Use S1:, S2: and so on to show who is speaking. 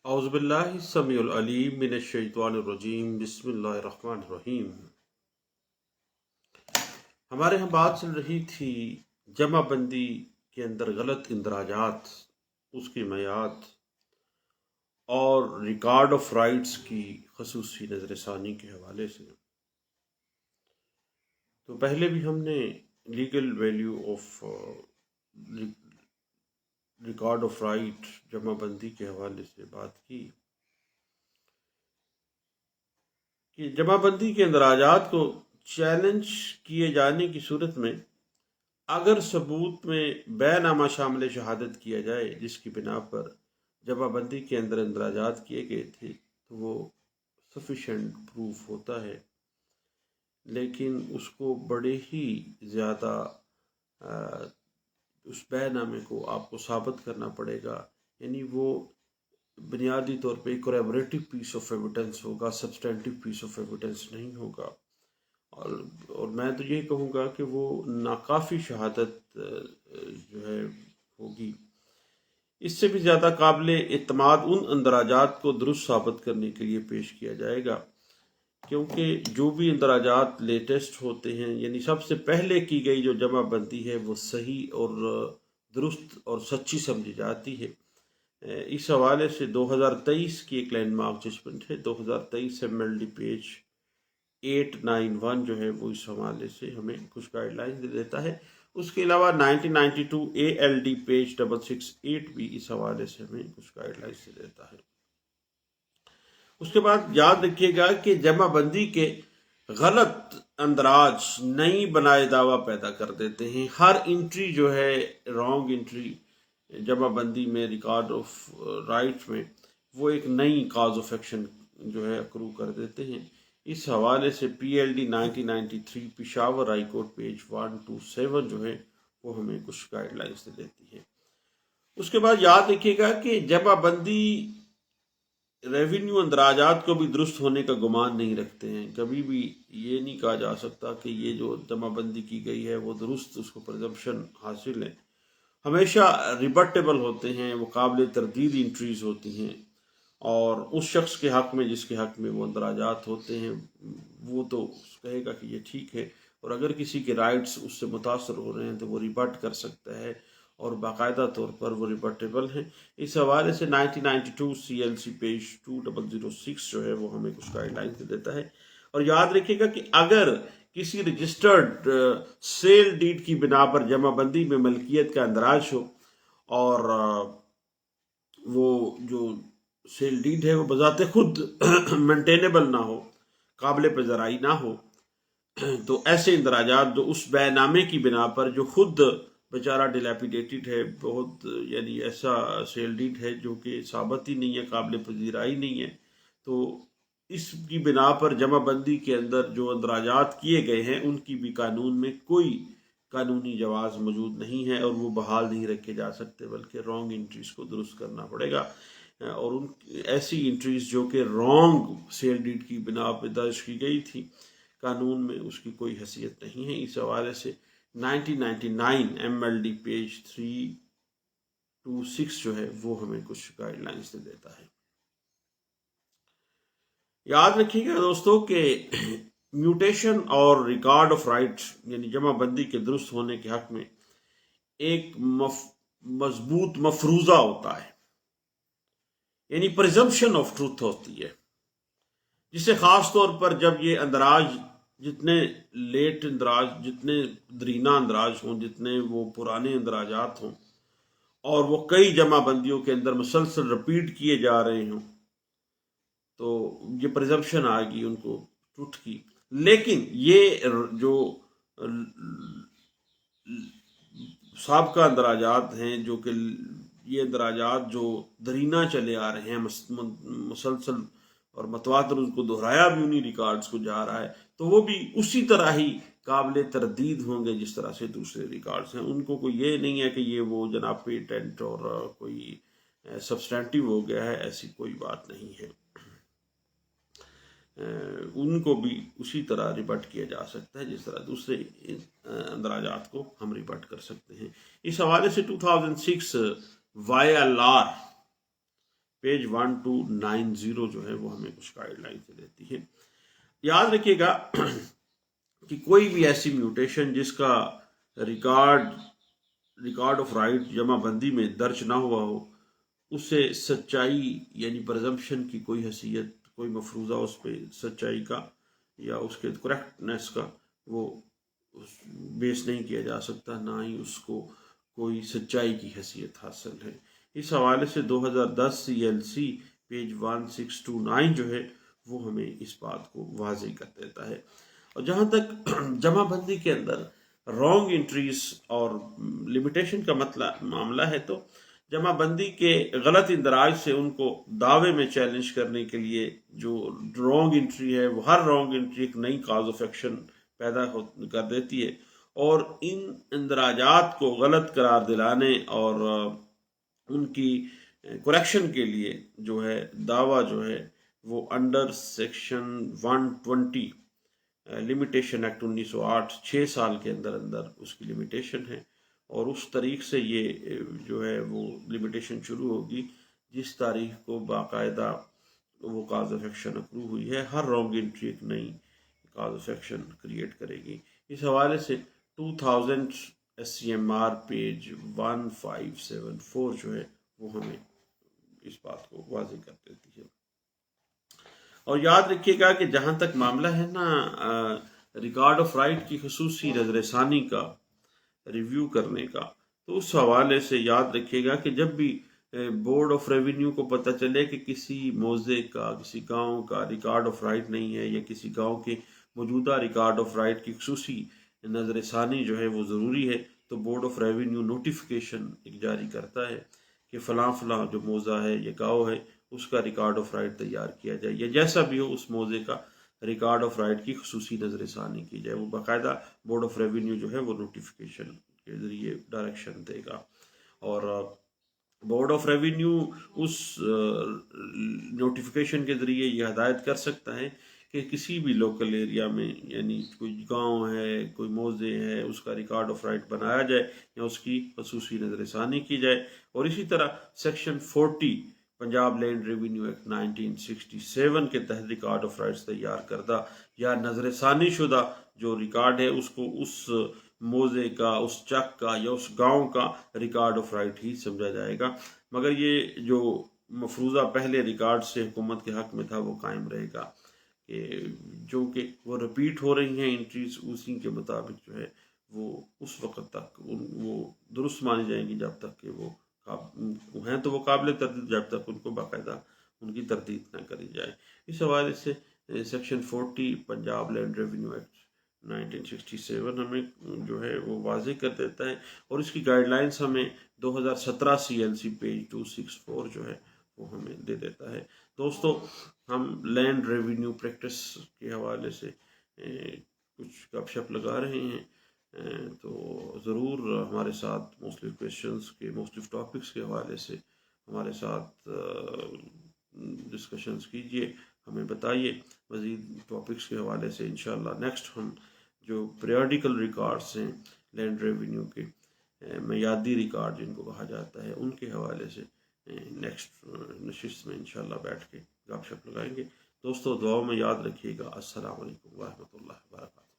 S1: اعوذ باللہ السمیع العلیم من الشیطان الرجیم بسم اللہ الرحمن الرحیم۔ ہمارے ہاں بات چل رہی تھی جمع بندی کے اندر غلط اندراجات، اس کی میعاد اور ریکارڈ آف رائٹس کی خصوصی نظر ثانی کے حوالے سے۔ تو پہلے بھی ہم نے legal value of record of right جمع بندی کے حوالے سے بات کی کہ جمع بندی کے اندراجات کو چیلنج کیے جانے کی صورت میں اگر ثبوت میں بے نامہ شامل شہادت کیا جائے جس کی بنا پر جمع بندی کے اندر اندراجات کیے گئے تھے تو وہ سفیشینٹ پروف ہوتا ہے، لیکن اس کو بڑے ہی زیادہ اس بے نامے کو آپ کو ثابت کرنا پڑے گا، یعنی وہ بنیادی طور پہ کوریبوریٹو پیس آف ایویڈنس ہوگا، سبسٹینٹیو پیس آف ایویڈنس نہیں ہوگا۔ اور میں تو یہی کہوں گا کہ وہ ناکافی شہادت جو ہے ہوگی۔ اس سے بھی زیادہ قابل اعتماد ان اندراجات کو درست ثابت کرنے کے لیے پیش کیا جائے گا، کیونکہ جو بھی اندراجات لیٹسٹ ہوتے ہیں، یعنی سب سے پہلے کی گئی جو جمع بندی ہے وہ صحیح اور درست اور سچی سمجھی جاتی ہے۔ اس حوالے سے 2023 کی ایک لینڈ مارک ججمنٹ ہے، 2023 MLD پیج 891 جو ہے وہ اس حوالے سے ہمیں کچھ گائیڈ لائن دے دیتا ہے۔ اس کے علاوہ 1992 ALD پیج 668 بھی اس حوالے سے ہمیں کچھ گائیڈ لائن دے دیتا ہے۔ اس کے بعد یاد رکھیے گا کہ جمع بندی کے غلط اندراج نئی بنائے دعویٰ پیدا کر دیتے ہیں۔ ہر انٹری جو ہے رانگ انٹری جمع بندی میں، ریکارڈ آف رائٹ میں، وہ ایک نئی کاز آف ایکشن جو ہے اکرو کر دیتے ہیں۔ اس حوالے سے PLD 1993 Peshawar high court page 127 جو ہے وہ ہمیں کچھ گائیڈ لائنس دے دیتی ہے۔ اس کے بعد یاد رکھیے گا کہ جمع بندی ریونیو اندراجات کو بھی درست ہونے کا گمان نہیں رکھتے ہیں۔ کبھی بھی یہ نہیں کہا جا سکتا کہ یہ جو جمع بندی کی گئی ہے وہ درست، اس کو پرزمپشن حاصل ہے۔ ہمیشہ ریبٹیبل ہوتے ہیں، وہ قابل تردید انٹریز ہوتی ہیں، اور اس شخص کے حق میں جس کے حق میں وہ اندراجات ہوتے ہیں وہ تو کہے گا کہ یہ ٹھیک ہے، اور اگر کسی کے رائٹس اس سے متاثر ہو رہے ہیں تو وہ ریبٹ کر سکتا ہے، اور باقاعدہ طور پر وہ ریبٹیبل ہیں۔ اس حوالے سے 1992 CLC پیج 2006 جو ہے وہ ہمیں کچھ گائیڈ لائن دے دیتا ہے۔ اور یاد رکھیے گا کہ اگر کسی رجسٹرڈ سیل ڈیڈ کی بنا پر جمع بندی میں ملکیت کا اندراج ہو اور وہ جو سیل ڈیڈ ہے وہ بذات خود مینٹینیبل نہ ہو، قابل پذیرائی نہ ہو، تو ایسے اندراجات جو اس بے نامے کی بنا پر جو خود بیچارہ ڈیلیپیڈیٹڈ ہے، بہت یعنی ایسا سیل ڈیڈ ہے جو کہ ثابت ہی نہیں ہے، قابل پذیرائی نہیں ہے، تو اس کی بنا پر جمع بندی کے اندر جو اندراجات کیے گئے ہیں ان کی بھی قانون میں کوئی قانونی جواز موجود نہیں ہے، اور وہ بحال نہیں رکھے جا سکتے، بلکہ رانگ انٹریز کو درست کرنا پڑے گا۔ اور ان ایسی انٹریز جو کہ رانگ سیل ڈیڈ کی بنا پہ درج کی گئی تھی، قانون میں اس کی کوئی حیثیت نہیں ہے۔ اس حوالے سے 1999 MLD پیج 326 جو ہے وہ ہمیں کچھ گائیڈ لائنس دے دیتا ہے۔ یاد رکھیے گا دوستو کہ میوٹیشن اور ریکارڈ آف رائٹ یعنی جمع بندی کے درست ہونے کے حق میں ایک مضبوط مفروضہ ہوتا ہے، یعنی پریزمپشن آف ٹروتھ ہوتی ہے، جسے خاص طور پر جب یہ اندراج جتنے لیٹ اندراج، جتنے درینہ اندراج ہوں، جتنے وہ پرانے اندراجات ہوں، اور وہ کئی جمع بندیوں کے اندر مسلسل رپیٹ کیے جا رہے ہوں، تو یہ پریزمپشن آئے گی ان کو ٹروتھ کی۔ لیکن یہ جو سابقہ اندراجات ہیں، جو کہ یہ اندراجات جو درینہ چلے آ رہے ہیں مسلسل، اور متواتر ان کو دہرایا بھی انہی ریکارڈز کو جا رہا ہے، تو وہ بھی اسی طرح ہی قابل تردید ہوں گے جس طرح سے دوسرے ریکارڈز ہیں۔ ان کو کوئی یہ نہیں ہے کہ یہ وہ جناب پیٹنٹ اور کوئی سبسٹینٹیو ہو گیا ہے، ایسی کوئی بات نہیں ہے۔ ان کو بھی اسی طرح ریبٹ کیا جا سکتا ہے جس طرح دوسرے اندراجات کو ہم ریبٹ کر سکتے ہیں۔ اس حوالے سے 2006 YLR پیج 1290 جو ہے وہ ہمیں کچھ گائیڈ لائنس دیتی ہے۔ یاد رکھیے گا کہ کوئی بھی ایسی میوٹیشن جس کا ریکارڈ آف رائٹ جمع بندی میں درج نہ ہوا ہو، اسے سچائی یعنی پرزمپشن کی کوئی حیثیت، کوئی مفروضہ اس پہ سچائی کا یا اس کے کریکٹنیس کا وہ بیس نہیں کیا جا سکتا، نہ ہی اس کو کوئی سچائی کی حیثیت حاصل ہے۔ اس حوالے سے 2010 CLC پیج 1629 جو ہے وہ ہمیں اس بات کو واضح کر دیتا ہے۔ اور جہاں تک جمع بندی کے اندر رانگ انٹریز اور لمیٹیشن کا معاملہ ہے، تو جمع بندی کے غلط اندراج سے ان کو دعوے میں چیلنج کرنے کے لیے جو رانگ انٹری ہے، وہ ہر رانگ انٹری ایک نئی کاز آف ایکشن پیدا کر دیتی ہے، اور ان اندراجات کو غلط قرار دلانے اور ان کی کریکشن کے لیے جو ہے دعویٰ جو ہے وہ انڈر سیکشن 120 لمیٹیشن ایکٹ 1908 6 سال کے اندر اس کی لمیٹیشن ہے، اور اس تاریخ سے یہ جو ہے وہ لمیٹیشن شروع ہوگی جس تاریخ کو باقاعدہ وہ کاز آف ایکشن اپروو ہوئی ہے۔ ہر رانگ انٹری ایک نئی کاز آف ایکشن کریٹ کرے گی۔ اس حوالے سے 2000 SCMR پیج 1574 جو ہے وہ ہمیں اس بات کو واضح کر دیتی ہے۔ اور یاد رکھیے گا کہ جہاں تک معاملہ ہے نا ریکارڈ آف رائٹ کی خصوصی نظر ثانی کا، ریویو کرنے کا، تو اس حوالے سے یاد رکھیے گا کہ جب بھی بورڈ آف ریونیو کو پتہ چلے کہ کسی موضع کا، کسی گاؤں کا ریکارڈ آف رائٹ نہیں ہے، یا کسی گاؤں کے موجودہ ریکارڈ آف رائٹ کی خصوصی نظر ثانی جو ہے وہ ضروری ہے، تو بورڈ آف ریونیو نوٹیفیکیشن ایک جاری کرتا ہے کہ فلاں فلاں جو موضع ہے یا گاؤں ہے اس کا ریکارڈ آف رائٹ تیار کیا جائے، یا جیسا بھی ہو اس موضع کا ریکارڈ آف رائٹ کی خصوصی نظر ثانی کی جائے۔ وہ باقاعدہ بورڈ آف ریونیو جو ہے وہ نوٹیفیکیشن کے ذریعے ڈائریکشن دے گا، اور بورڈ آف ریونیو اس نوٹیفیکیشن کے ذریعے یہ ہدایت کر سکتا ہے کہ کسی بھی لوکل ایریا میں یعنی کوئی گاؤں ہے، کوئی موضع ہے، اس کا ریکارڈ آف رائٹ بنایا جائے یا اس کی خصوصی نظر ثانی کی جائے۔ اور اسی طرح section 40 Punjab land revenue act 1967 کے تحت ریکارڈ آف رائٹس تیار کردہ یا نظر ثانی شدہ جو ریکارڈ ہے اس کو اس موضع کا، اس چک کا یا اس گاؤں کا ریکارڈ آف رائٹ ہی سمجھا جائے گا، مگر یہ جو مفروضہ پہلے ریکارڈ سے حکومت کے حق میں تھا وہ قائم رہے گا، کہ جو کہ وہ رپیٹ ہو رہی ہیں انٹریز، اسی کے مطابق جو ہے وہ اس وقت تک وہ درست مانی جائیں گی جب تک کہ وہ ہیں تو وہ قابل تردید، جب تک ان کو باقاعدہ ان کی تردید نہ کری جائے۔ اس حوالے سے section 40 Punjab land revenue act 1967 ہمیں جو ہے وہ واضح کر دیتا ہے، اور اس کی گائیڈ لائنس ہمیں 2017 CLC پیج 264 جو ہے وہ ہمیں دے دیتا ہے۔ دوستو، ہم لینڈ ریونیو پریکٹس کے حوالے سے کچھ گپ شپ لگا رہے ہیں، تو ضرور ہمارے ساتھ مختلف کویشچنس کے، مختلف ٹاپکس کے حوالے سے ہمارے ساتھ ڈسکشنز کیجئے، ہمیں بتائیے مزید ٹاپکس کے حوالے سے۔ انشاءاللہ نیکسٹ ہم جو پیریوڈیکل ریکارڈز ہیں لینڈ ریونیو کے، میادی ریکارڈ جن کو کہا جاتا ہے، ان کے حوالے سے نیکسٹ نشست میں انشاءاللہ بیٹھ کے گپ شپ لگائیں گے۔ دوستو، دعاؤں میں یاد رکھیے گا۔ السلام علیکم ورحمۃ اللہ وبرکاتہ۔